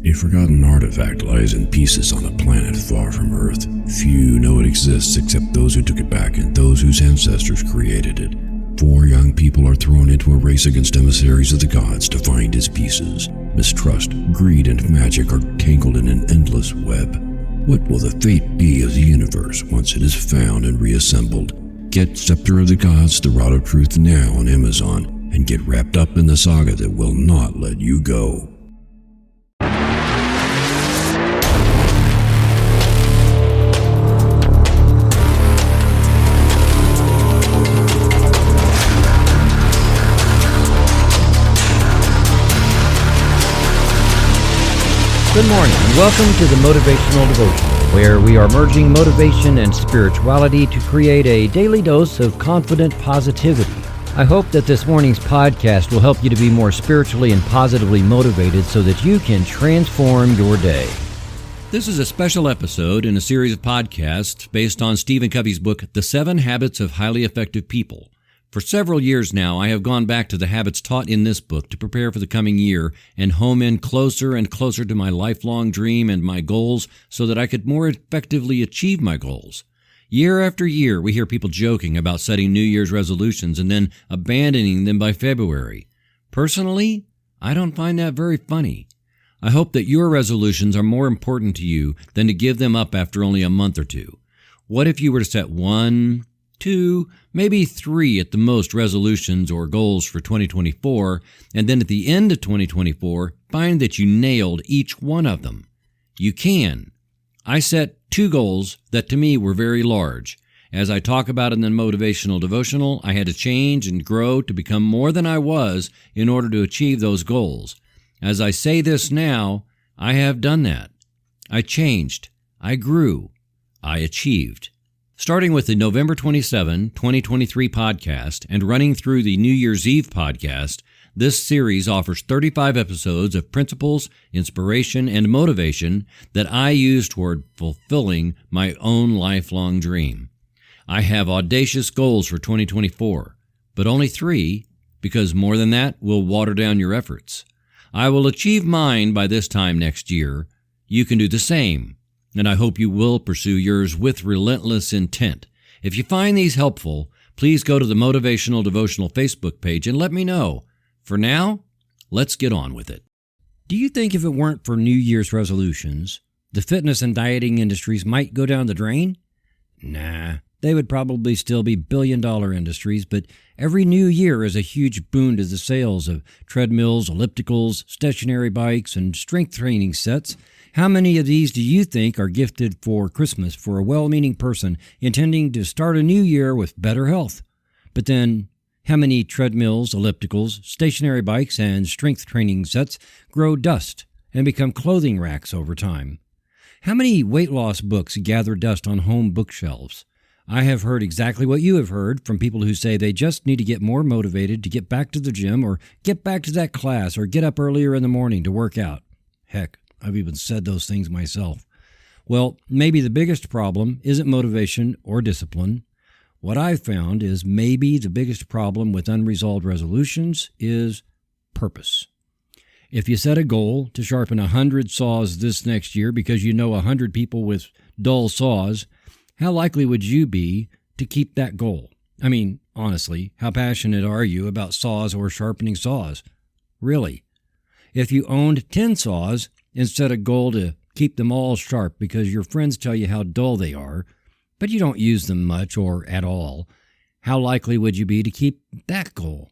A forgotten artifact lies in pieces on a planet far from Earth. Few know it exists except those who took it back and those whose ancestors created it. 4 young people are thrown into a race against emissaries of the gods to find its pieces. Mistrust, greed, and magic are tangled in an endless web. What will the fate be of the universe once it is found and reassembled? Get Scepter of the Gods, The Rod of Truth now on Amazon, and get wrapped up in the saga that will not let you go. Good morning, and welcome to the Motivational Devotional, where we are merging motivation and spirituality to create a daily dose of confident positivity. I hope that this morning's podcast will help you to be more spiritually and positively motivated so that you can transform your day. This is a special episode in a series of podcasts based on Stephen Covey's book, The 7 Habits of Highly Effective People. For several years now, I have gone back to the habits taught in this book to prepare for the coming year and home in closer and closer to my lifelong dream and my goals so that I could more effectively achieve my goals. Year after year, we hear people joking about setting New Year's resolutions and then abandoning them by February. Personally, I don't find that very funny. I hope that your resolutions are more important to you than to give them up after only a month or two. What if you were to set 1, 2, maybe 3 at the most resolutions or goals for 2024, and then at the end of 2024, find that you nailed each one of them? You can. I set 2 goals that to me were very large. As I talk about in the Motivational Devotional, I had to change and grow to become more than I was in order to achieve those goals. As I say this now, I have done that. I changed. I grew. I achieved. Starting with the November 27, 2023 podcast and running through the New Year's Eve podcast, this series offers 35 episodes of principles, inspiration, and motivation that I use toward fulfilling my own lifelong dream. I have audacious goals for 2024, but only 3, because more than that will water down your efforts. I will achieve mine by this time next year. You can do the same. And I hope you will pursue yours with relentless intent. If you find these helpful, please go to the Motivational Devotional Facebook page and let me know. For now, let's get on with it. Do you think if it weren't for New Year's resolutions, the fitness and dieting industries might go down the drain? Nah, they would probably still be billion-dollar industries, but every new year is a huge boon to the sales of treadmills, ellipticals, stationary bikes, and strength training sets. How many of these do you think are gifted for Christmas for a well-meaning person intending to start a new year with better health? But then, how many treadmills, ellipticals, stationary bikes, and strength training sets grow dust and become clothing racks over time? How many weight loss books gather dust on home bookshelves? I have heard exactly what you have heard from people who say they just need to get more motivated to get back to the gym or get back to that class or get up earlier in the morning to work out. Heck, I've even said those things myself. Well, maybe the biggest problem isn't motivation or discipline. What I've found is maybe the biggest problem with unresolved resolutions is purpose. If you set a goal to sharpen 100 saws this next year because you know 100 people with dull saws, how likely would you be to keep that goal? I mean, honestly, how passionate are you about saws or sharpening saws? Really? If you owned 10 saws and set a goal to keep them all sharp because your friends tell you how dull they are, but you don't use them much or at all, how likely would you be to keep that goal?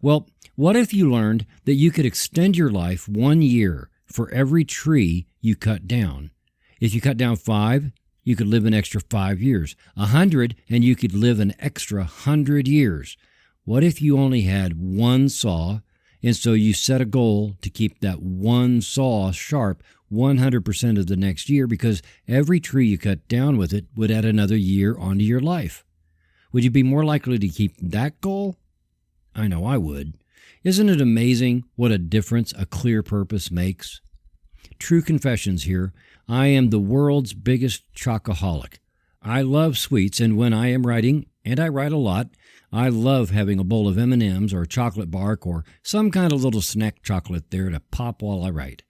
Well, what if you learned that you could extend your life 1 year for every tree you cut down? If you cut down 5, you could live an extra 5 years. 100, and you could live an extra 100 years. What if you only had 1 saw, and so you set a goal to keep that 1 saw sharp 100% of the next year because every tree you cut down with it would add another year onto your life? Would you be more likely to keep that goal? I know I would. Isn't it amazing what a difference a clear purpose makes? True confessions here. I am the world's biggest chocoholic. I love sweets, and when I am writing, and I write a lot, I love having a bowl of M&Ms or chocolate bark or some kind of little snack chocolate there to pop while I write.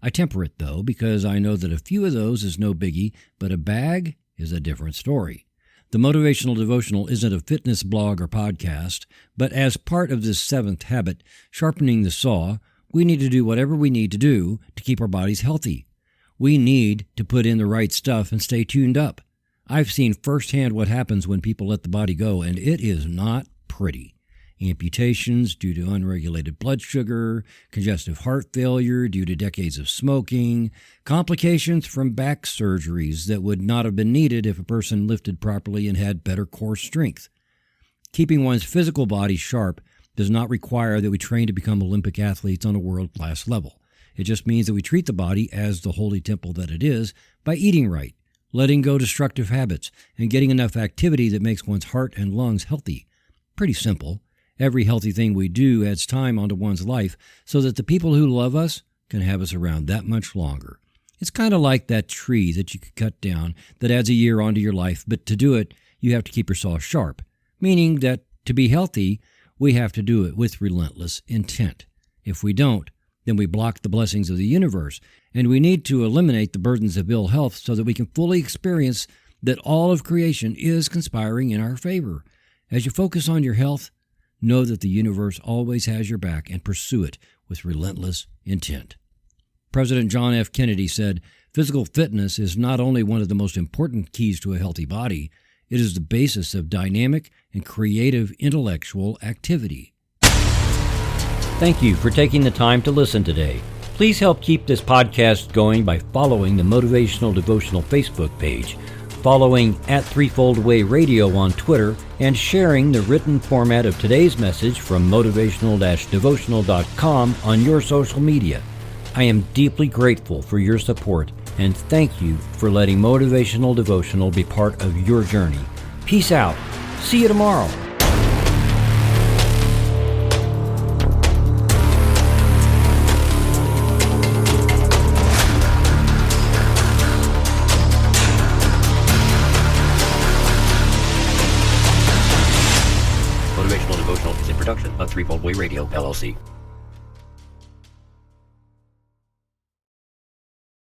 I temper it, though, because I know that a few of those is no biggie, but a bag is a different story. The Motivational Devotional isn't a fitness blog or podcast, but as part of this seventh habit, sharpening the saw, we need to do whatever we need to do to keep our bodies healthy. We need to put in the right stuff and stay tuned up. I've seen firsthand what happens when people let the body go, and it is not pretty. Amputations due to unregulated blood sugar, congestive heart failure due to decades of smoking, complications from back surgeries that would not have been needed if a person lifted properly and had better core strength. Keeping one's physical body sharp does not require that we train to become Olympic athletes on a world-class level. It just means that we treat the body as the holy temple that it is by eating right, letting go destructive habits, and getting enough activity that makes one's heart and lungs healthy. Pretty simple. Every healthy thing we do adds time onto one's life so that the people who love us can have us around that much longer. It's kind of like that tree that you could cut down that adds a year onto your life, but to do it, you have to keep your saw sharp, meaning that to be healthy, we have to do it with relentless intent. If we don't, then we block the blessings of the universe, and we need to eliminate the burdens of ill health so that we can fully experience that all of creation is conspiring in our favor. As you focus on your health, know that the universe always has your back and pursue it with relentless intent. President John F. Kennedy said, "Physical fitness is not only one of the most important keys to a healthy body, it is the basis of dynamic and creative intellectual activity." Thank you for taking the time to listen today. Please help keep this podcast going by following the Motivational Devotional Facebook page, following @Threefold-Way Radio on Twitter, and sharing the written format of today's message from motivational-devotional.com on your social media. I am deeply grateful for your support, and thank you for letting Motivational Devotional be part of your journey. Peace out. See you tomorrow. Motivational Devotional is a production of Threefold Way Radio, LLC.